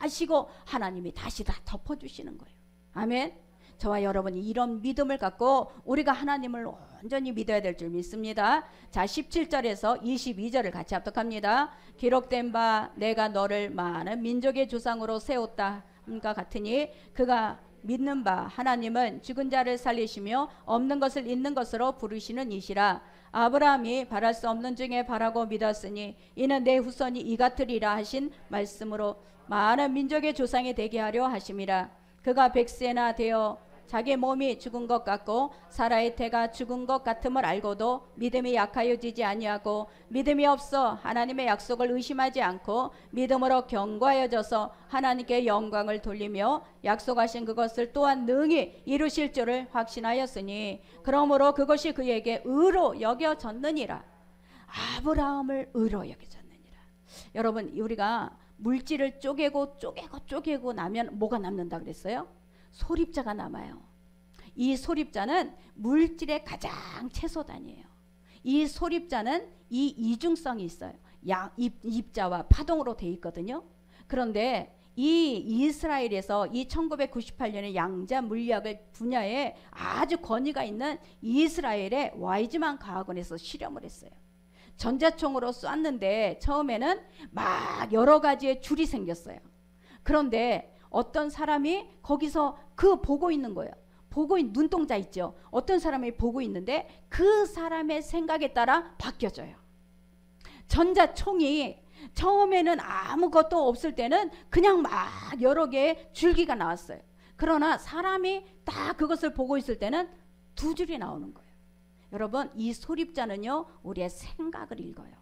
아시고 하나님이 다시 다 덮어주시는 거예요. 아멘. 저와 여러분이 이런 믿음을 갖고 우리가 하나님을 온전히 믿어야 될 줄 믿습니다. 자, 17절에서 22절을 같이 합독합니다. 기록된 바 내가 너를 많은 민족의 조상으로 세웠다 함과 같으니 그가 믿는 바 하나님은 죽은 자를 살리시며 없는 것을 있는 것으로 부르시는 이시라. 아브라함이 바랄 수 없는 중에 바라고 믿었으니 이는 내 후손이 이 같으리라 하신 말씀으로 많은 민족의 조상이 되게 하려 하심이라. 그가 100세나 되어 자기 몸이 죽은 것 같고 사라의 태가 죽은 것 같음을 알고도 믿음이 약하여지지 아니하고 믿음이 없어 하나님의 약속을 의심하지 않고 믿음으로 견고하여져서 하나님께 영광을 돌리며 약속하신 그것을 또한 능히 이루실 줄을 확신하였으니 그러므로 그것이 그에게 의로 여겨졌느니라. 아브라함을 의로 여겨졌느니라. 여러분, 우리가 물질을 쪼개고 나면 뭐가 남는다 그랬어요? 소립자가 남아요. 이 소립자는 물질의 가장 최소단이에요. 이 소립자는 이 이중성이 있어요. 입자와 파동으로 돼 있거든요. 그런데 이 이스라엘에서 이 1998년에 양자 물리학을 분야에 아주 권위가 있는 이스라엘의 와이즈만 과학원에서 실험을 했어요. 전자총으로 쐈는데 처음에는 막 여러 가지의 줄이 생겼어요. 그런데 어떤 사람이 거기서 그 보고 있는 거예요. 눈동자 있죠. 어떤 사람이 보고 있는데 그 사람의 생각에 따라 바뀌어져요. 전자총이 처음에는 아무것도 없을 때는 그냥 막 여러 개의 줄기가 나왔어요. 그러나 사람이 딱 그것을 보고 있을 때는 두 줄이 나오는 거예요. 여러분, 이 소립자는요, 우리의 생각을 읽어요.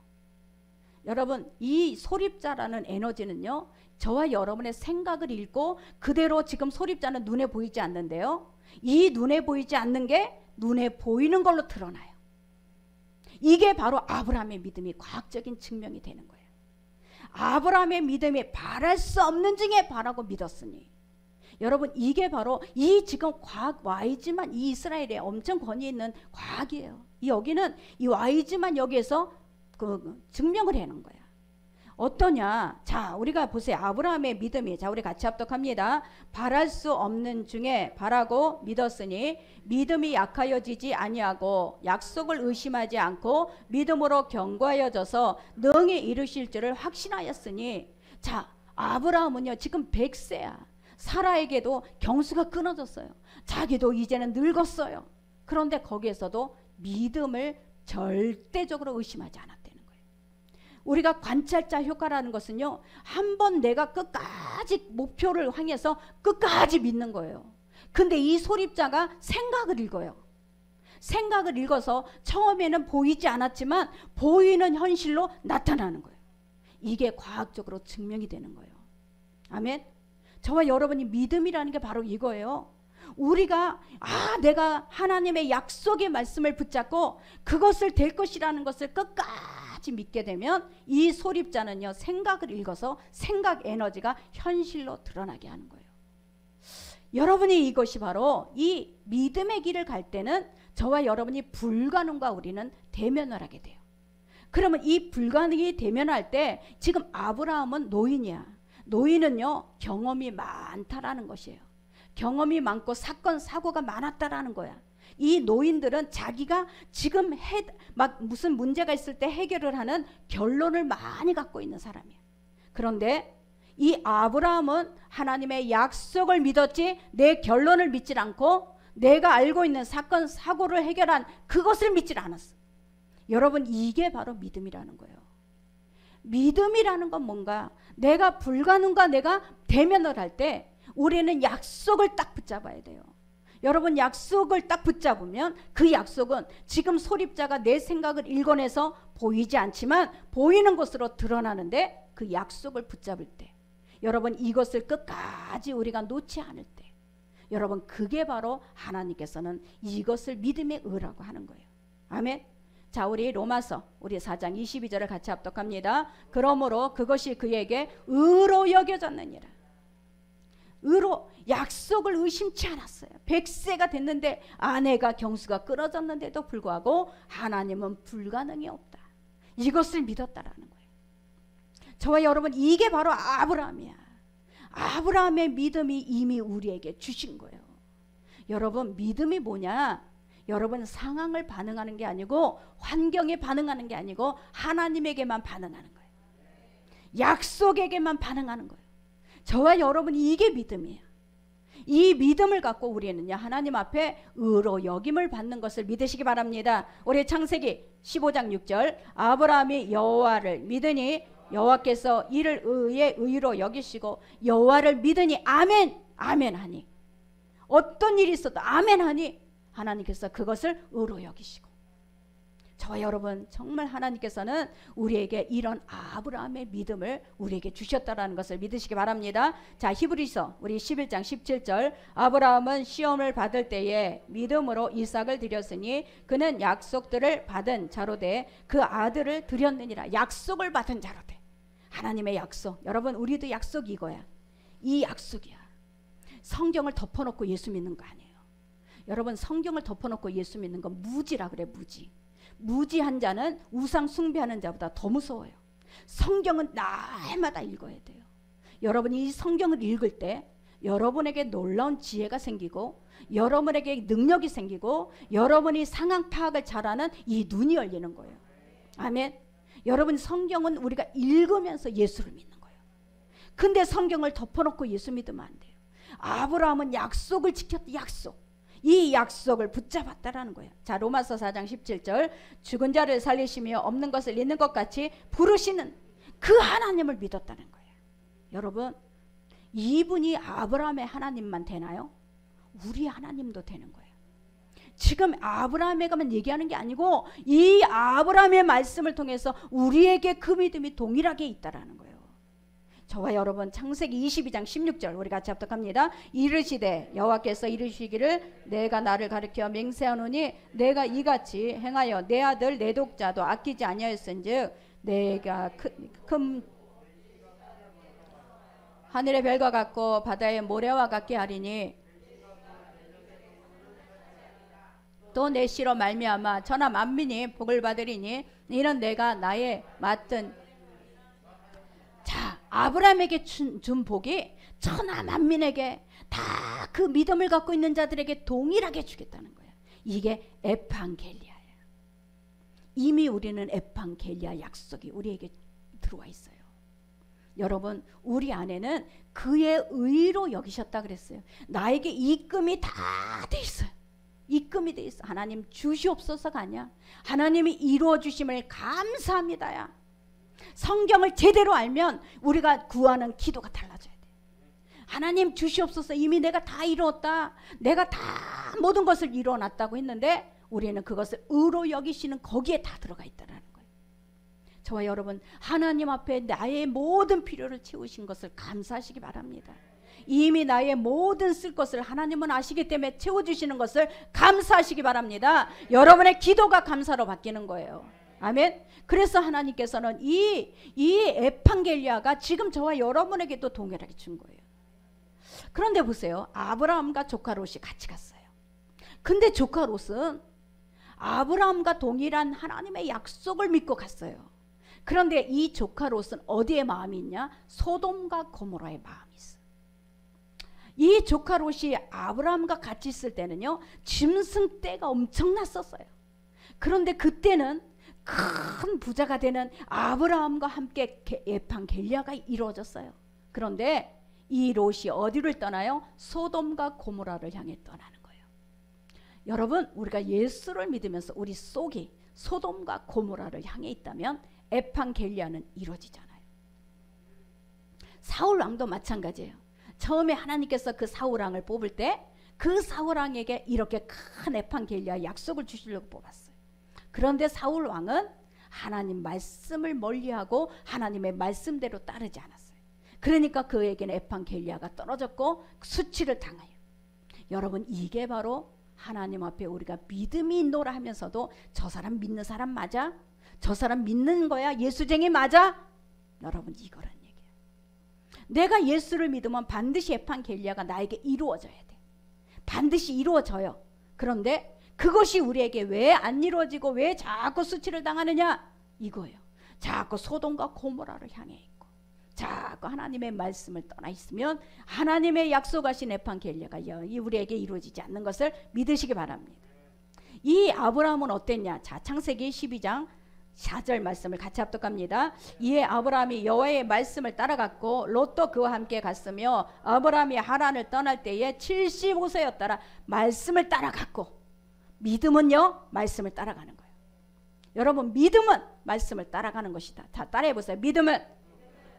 여러분, 이 소립자라는 에너지는요, 저와 여러분의 생각을 읽고 그대로 지금 소립자는 눈에 보이지 않는데요, 이 눈에 보이지 않는 게 눈에 보이는 걸로 드러나요. 이게 바로 아브라함의 믿음이 과학적인 증명이 되는 거예요. 아브라함의 믿음이 바랄 수 없는 중에 바라고 믿었으니, 여러분, 이게 바로 이 지금 과학 와이즈만, 이 이스라엘에 엄청 권위 있는 과학이에요. 여기는 이 와이즈만 여기에서 그 증명을 해놓은 거야. 어떠냐? 자, 우리가 보세요. 아브라함의 믿음이, 자, 우리 같이 합독합니다. 바랄 수 없는 중에 바라고 믿었으니 믿음이 약하여지지 아니하고 약속을 의심하지 않고 믿음으로 견고하여져서 능히 이루실 줄을 확신하였으니. 자, 아브라함은요 지금 100세야. 사라에게도 경수가 끊어졌어요. 자기도 이제는 늙었어요. 그런데 거기에서도 믿음을 절대적으로 의심하지 않았다는 거예요. 우리가 관찰자 효과라는 것은요, 한번 내가 끝까지 목표를 향해서 끝까지 믿는 거예요. 근데 이 소립자가 생각을 읽어요. 생각을 읽어서 처음에는 보이지 않았지만 보이는 현실로 나타나는 거예요. 이게 과학적으로 증명이 되는 거예요. 아멘. 저와 여러분이 믿음이라는 게 바로 이거예요. 우리가 내가 하나님의 약속의 말씀을 붙잡고 그것을 될 것이라는 것을 끝까지 믿게 되면 이 소립자는요, 생각을 읽어서 생각 에너지가 현실로 드러나게 하는 거예요. 여러분이 이것이 바로 이 믿음의 길을 갈 때는 저와 여러분이 불가능과 우리는 대면을 하게 돼요. 그러면 이 불가능이 대면할 때 지금 아브라함은 노인이야. 노인은요, 경험이 많다라는 것이에요. 경험이 많고 사건 사고가 많았다라는 거야. 이 노인들은 자기가 지금 막 무슨 문제가 있을 때 해결을 하는 결론을 많이 갖고 있는 사람이야. 그런데 이 아브라함은 하나님의 약속을 믿었지 내 결론을 믿질 않고 내가 알고 있는 사건 사고를 해결한 그것을 믿질 않았어. 여러분, 이게 바로 믿음이라는 거예요. 믿음이라는 건 뭔가, 내가 불가능과 내가 대면을 할 때 우리는 약속을 딱 붙잡아야 돼요. 여러분, 약속을 딱 붙잡으면 그 약속은 지금 소립자가 내 생각을 읽어내서 보이지 않지만 보이는 것으로 드러나는데, 그 약속을 붙잡을 때, 여러분, 이것을 끝까지 우리가 놓지 않을 때, 여러분, 그게 바로 하나님께서는 이것을 믿음의 의라고 하는 거예요. 아멘. 자, 우리 로마서 우리 4장 22절을 같이 합독합니다. 그러므로 그것이 그에게 의로 여겨졌느니라. 의로, 약속을 의심치 않았어요. 100세가 됐는데 아내가 경수가 끊어졌는데도 불구하고 하나님은 불가능이 없다. 이것을 믿었다라는 거예요. 저와 여러분, 이게 바로 아브라함이야. 아브라함의 믿음이 이미 우리에게 주신 거예요. 여러분, 믿음이 뭐냐? 여러분, 상황을 반응하는 게 아니고 환경에 반응하는 게 아니고 하나님에게만 반응하는 거예요. 약속에게만 반응하는 거예요. 저와 여러분이 이게 믿음이에요. 이 믿음을 갖고 우리는요, 하나님 앞에 의로 여김을 받는 것을 믿으시기 바랍니다. 우리 창세기 15장 6절, 아브라함이 여호와를 믿으니 여호와께서 이를 의의 의로 여기시고 여호와를 믿으니 아멘 아멘 하니, 어떤 일이 있어도 아멘 하니 하나님께서 그것을 의로 여기시고. 저와 여러분, 정말 하나님께서는 우리에게 이런 아브라함의 믿음을 우리에게 주셨다라는 것을 믿으시기 바랍니다. 자, 히브리서 우리 11장 17절, 아브라함은 시험을 받을 때에 믿음으로 이삭을 드렸으니 그는 약속들을 받은 자로되 그 아들을 드렸느니라. 약속을 받은 자로되. 하나님의 약속. 여러분, 우리도 약속이 이거야. 이 약속이야. 성경을 덮어놓고 예수 믿는 거 아니에요. 여러분, 성경을 덮어놓고 예수 믿는 건 무지라 그래. 무지한 자는 우상 숭배하는 자보다 더 무서워요. 성경은 날마다 읽어야 돼요. 여러분이 이 성경을 읽을 때 여러분에게 놀라운 지혜가 생기고 여러분에게 능력이 생기고 여러분이 상황 파악을 잘하는 이 눈이 열리는 거예요. 아멘. 여러분, 성경은 우리가 읽으면서 예수를 믿는 거예요. 근데 성경을 덮어놓고 예수 믿으면 안 돼요. 아브라함은 약속을 지켰다. 약속. 이 약속을 붙잡았다라는 거예요. 자, 로마서 4장 17절, 죽은 자를 살리시며 없는 것을 있는 것 같이 부르시는 그 하나님을 믿었다는 거예요. 여러분, 이분이 아브라함의 하나님만 되나요? 우리 하나님도 되는 거예요. 지금 아브라함에게만 얘기하는 게 아니고 이 아브라함의 말씀을 통해서 우리에게 그 믿음이 동일하게 있다라는 거예요. 저와 여러분, 창세기 22장 16절 우리 같이 합독합니다. 이르시되 여호와께서 이르시기를 내가 나를 가리켜 맹세하노니 내가 이같이 행하여 내 아들 내 독자도 아끼지 아니하였은즉 내가 큰 하늘의 별과 같고 바다의 모래와 같게 하리니 또 내 씨로 말미암아 천하 만민이 복을 받으리니 이는 내가 나의 맡은. 자, 아브라함에게 준 복이 천하 만민에게 다 그 믿음을 갖고 있는 자들에게 동일하게 주겠다는 거예요. 이게 에판겔리아예요. 이미 우리는 에판겔리아 약속이 우리에게 들어와 있어요. 여러분, 우리 안에는 그의 의로 여기셨다 그랬어요. 나에게 입금이 다 돼 있어요. 입금이 돼 있어. 하나님 주시옵소서가 아니야. 하나님이 이루어 주심을 감사합니다야. 성경을 제대로 알면 우리가 구하는 기도가 달라져야 돼. 하나님 주시옵소서. 이미 내가 다 이루었다. 내가 다 모든 것을 이루어놨다고 했는데 우리는 그것을 의로 여기시는 거기에 다 들어가 있다라는 거예요. 저와 여러분, 하나님 앞에 나의 모든 필요를 채우신 것을 감사하시기 바랍니다. 이미 나의 모든 쓸 것을 하나님은 아시기 때문에 채워주시는 것을 감사하시기 바랍니다. 여러분의 기도가 감사로 바뀌는 거예요. 아멘. 그래서 하나님께서는 이 에판겔리아가 지금 저와 여러분에게도 동일하게 준 거예요. 그런데 보세요. 아브라함과 조카 롯이 같이 갔어요. 근데 조카 롯은 아브라함과 동일한 하나님의 약속을 믿고 갔어요. 그런데 이 조카 롯은 어디에 마음이 있냐? 소돔과 고모라의 마음이 있어요. 이 조카 롯이 아브라함과 같이 있을 때는요, 짐승 떼가 엄청났었어요. 그런데 그때는 큰 부자가 되는 아브라함과 함께 에판겔리아가 이루어졌어요. 그런데 이 롯이 어디를 떠나요? 소돔과 고모라를 향해 떠나는 거예요. 여러분, 우리가 예수를 믿으면서 우리 속이 소돔과 고모라를 향해 있다면 에판겔리아는 이루어지잖아요. 사울 왕도 마찬가지예요. 처음에 하나님께서 그 사울 왕을 뽑을 때 그 사울 왕에게 이렇게 큰 에판겔리아 약속을 주시려고 뽑았어요. 그런데 사울 왕은 하나님 말씀을 멀리하고 하나님의 말씀대로 따르지 않았어요. 그러니까 그에게는 에판겔리아가 떨어졌고 수치를 당해요. 여러분, 이게 바로 하나님 앞에 우리가 믿음이 있노라 하면서도 저 사람 믿는 사람 맞아? 저 사람 믿는 거야? 예수쟁이 맞아? 여러분, 이거란 얘기예요. 내가 예수를 믿으면 반드시 에판겔리아가 나에게 이루어져야 돼. 반드시 이루어져요. 그런데 그것이 우리에게 왜 안 이루어지고 왜 자꾸 수치를 당하느냐? 이거예요. 자꾸 소돔과 고모라를 향해 있고 자꾸 하나님의 말씀을 떠나 있으면 하나님의 약속하신 에판겔리아가 우리에게 이루어지지 않는 것을 믿으시기 바랍니다. 이 아브라함은 어땠냐? 자, 창세기 12장 4절 말씀을 같이 합독합니다. 이에 아브라함이 여호와의 말씀을 따라갔고 롯도 그와 함께 갔으며 아브라함이 하란을 떠날 때에 75세였더라. 말씀을 따라갔고, 믿음은요, 말씀을 따라가는 거예요. 여러분, 믿음은 말씀을 따라가는 것이다. 다 따라해 보세요. 믿음은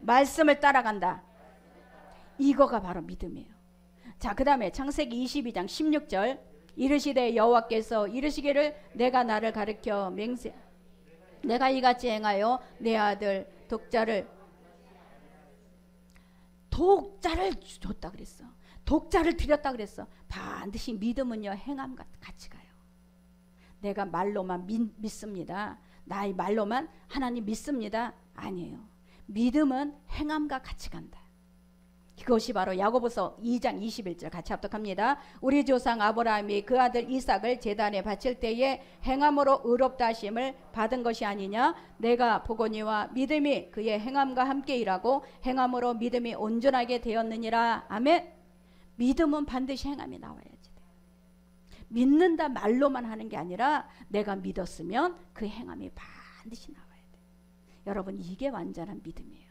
말씀을 따라간다. 이거가 바로 믿음이에요. 자, 그 다음에 창세기 22장 16절, 이르시되 여호와께서 이르시기를 내가 나를 가리켜 내가 이같이 행하여 내 아들 독자를 줬다 그랬어. 독자를 드렸다 그랬어. 반드시 믿음은요, 행함과 같이 가요. 내가 말로만 믿습니다. 나의 말로만 하나님 믿습니다. 아니에요. 믿음은 행함과 같이 간다. 이것이 바로 야고보서 2장 21절 같이 합독합니다. 우리 조상 아브라함이 그 아들 이삭을 제단에 바칠 때에 행함으로 의롭다 하심을 받은 것이 아니냐. 내가 보거니와 믿음이 그의 행함과 함께 일하고 행함으로 믿음이 온전하게 되었느니라. 아멘. 믿음은 반드시 행함이 나와야지. 믿는다 말로만 하는 게 아니라 내가 믿었으면 그 행함이 반드시 나와야 돼. 여러분, 이게 완전한 믿음이에요.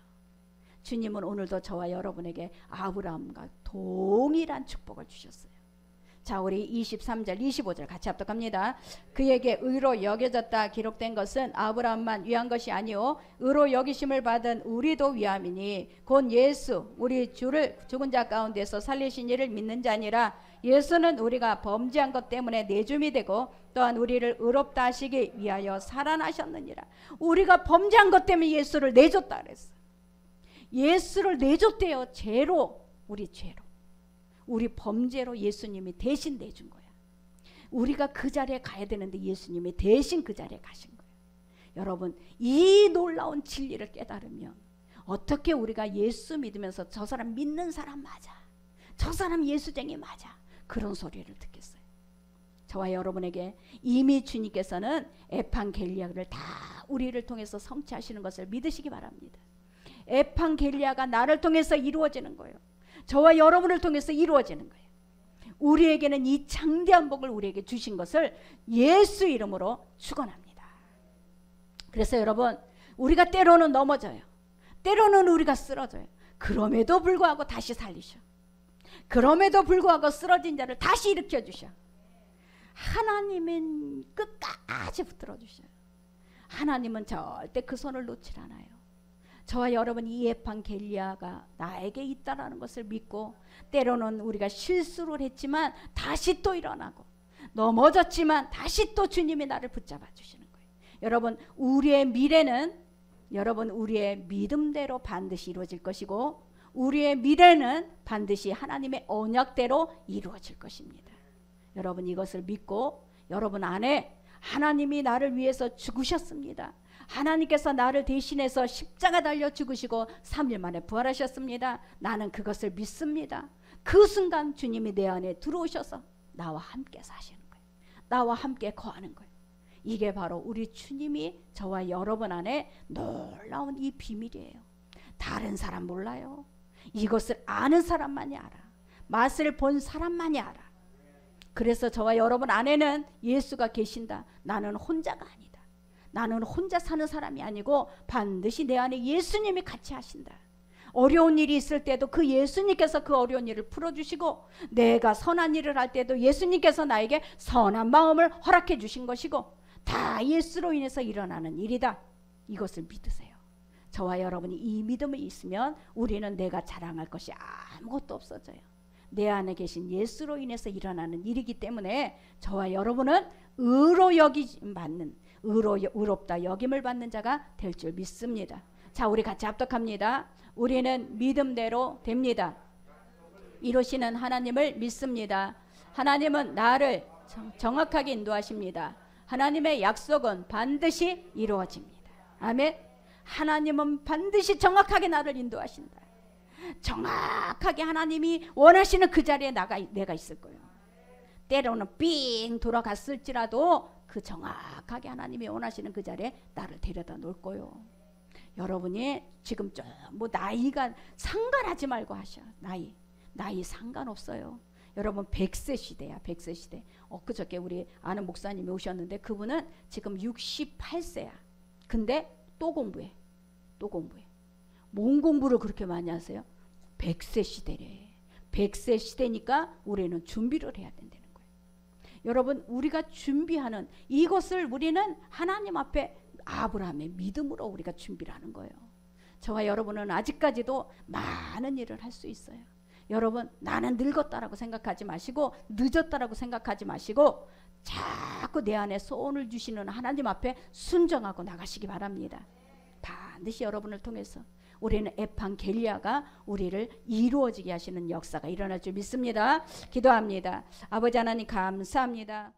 주님은 오늘도 저와 여러분에게 아브라함과 동일한 축복을 주셨어요. 자, 우리 23절 25절 같이 합독합니다. 그에게 의로 여겨졌다 기록된 것은 아브라함만 위한 것이 아니오 의로 여기심을 받은 우리도 위함이니 곧 예수 우리 주를 죽은 자 가운데서 살리신 이를 믿는 자니라. 예수는 우리가 범죄한 것 때문에 내줌이 되고 또한 우리를 의롭다 하시기 위하여 살아나셨느니라. 우리가 범죄한 것 때문에 예수를 내줬다 그랬어. 예수를 내줬대요. 죄로, 우리 죄로, 우리 범죄로 예수님이 대신 내준 거야. 우리가 그 자리에 가야 되는데 예수님이 대신 그 자리에 가신 거예요. 여러분, 이 놀라운 진리를 깨달으면 어떻게 우리가 예수 믿으면서 저 사람 믿는 사람 맞아, 저 사람 예수쟁이 맞아, 그런 소리를 듣겠어요. 저와 여러분에게 이미 주님께서는 에판겔리아를 다 우리를 통해서 성취하시는 것을 믿으시기 바랍니다. 에판겔리아가 나를 통해서 이루어지는 거예요. 저와 여러분을 통해서 이루어지는 거예요. 우리에게는 이 장대한 복을 우리에게 주신 것을 예수 이름으로 축원합니다. 그래서 여러분, 우리가 때로는 넘어져요. 때로는 우리가 쓰러져요. 그럼에도 불구하고 다시 살리셔. 그럼에도 불구하고 쓰러진 자를 다시 일으켜 주셔. 하나님은 끝까지 붙들어 주셔요. 하나님은 절대 그 손을 놓질 않아요. 저와 여러분, 이 에판겔리아가 나에게 있다라는 것을 믿고, 때로는 우리가 실수를 했지만 다시 또 일어나고, 넘어졌지만 다시 또 주님이 나를 붙잡아 주시는 거예요. 여러분, 우리의 미래는 여러분 우리의 믿음대로 반드시 이루어질 것이고, 우리의 미래는 반드시 하나님의 언약대로 이루어질 것입니다. 여러분, 이것을 믿고 여러분 안에 하나님이 나를 위해서 죽으셨습니다. 하나님께서 나를 대신해서 십자가 달려 죽으시고 3일 만에 부활하셨습니다. 나는 그것을 믿습니다. 그 순간 주님이 내 안에 들어오셔서 나와 함께 사시는 거예요. 나와 함께 거하는 거예요. 이게 바로 우리 주님이 저와 여러분 안에 놀라운 이 비밀이에요. 다른 사람 몰라요. 이것을 아는 사람만이 알아. 맛을 본 사람만이 알아. 그래서 저와 여러분 안에는 예수가 계신다. 나는 혼자가 아니다. 나는 혼자 사는 사람이 아니고 반드시 내 안에 예수님이 같이 하신다. 어려운 일이 있을 때도 그 예수님께서 그 어려운 일을 풀어주시고, 내가 선한 일을 할 때도 예수님께서 나에게 선한 마음을 허락해 주신 것이고, 다 예수로 인해서 일어나는 일이다. 이것을 믿으세요. 저와 여러분이 이 믿음이 있으면 우리는 내가 자랑할 것이 아무것도 없어져요. 내 안에 계신 예수로 인해서 일어나는 일이기 때문에 저와 여러분은 의롭다 여김을 받는 자가 될 줄 믿습니다. 자, 우리 같이 합독합니다. 우리는 믿음대로 됩니다. 이루시는 하나님을 믿습니다. 하나님은 나를 정확하게 인도하십니다. 하나님의 약속은 반드시 이루어집니다. 아멘. 하나님은 반드시 정확하게 나를 인도하신다. 정확하게 하나님이 원하시는 그 자리에 내가 있을 거예요. 때로는 삥 돌아갔을지라도 그 정확하게 하나님이 원하시는 그 자리에 나를 데려다 놓을 거예요. 여러분이 지금 좀 뭐 나이가 상관하지 말고 하셔. 나이 상관없어요. 여러분 100세 시대야. 100세 시대. 그저께 우리 아는 목사님이 오셨는데 그분은 지금 68세야. 근데 또 공부해. 뭔 공부를 그렇게 많이 하세요? 100세 시대래. 100세 시대니까 우리는 준비를 해야 된다는 거예요. 여러분, 우리가 준비하는 이것을 우리는 하나님 앞에 아브라함의 믿음으로 우리가 준비를 하는 거예요. 저와 여러분은 아직까지도 많은 일을 할 수 있어요. 여러분, 나는 늙었다라고 생각하지 마시고, 늦었다라고 생각하지 마시고, 자꾸 내 안에 소원을 주시는 하나님 앞에 순종하고 나가시기 바랍니다. 반드시 여러분을 통해서 우리는 에판겔리아가 우리를 이루어지게 하시는 역사가 일어날 줄 믿습니다. 기도합니다. 아버지 하나님 감사합니다.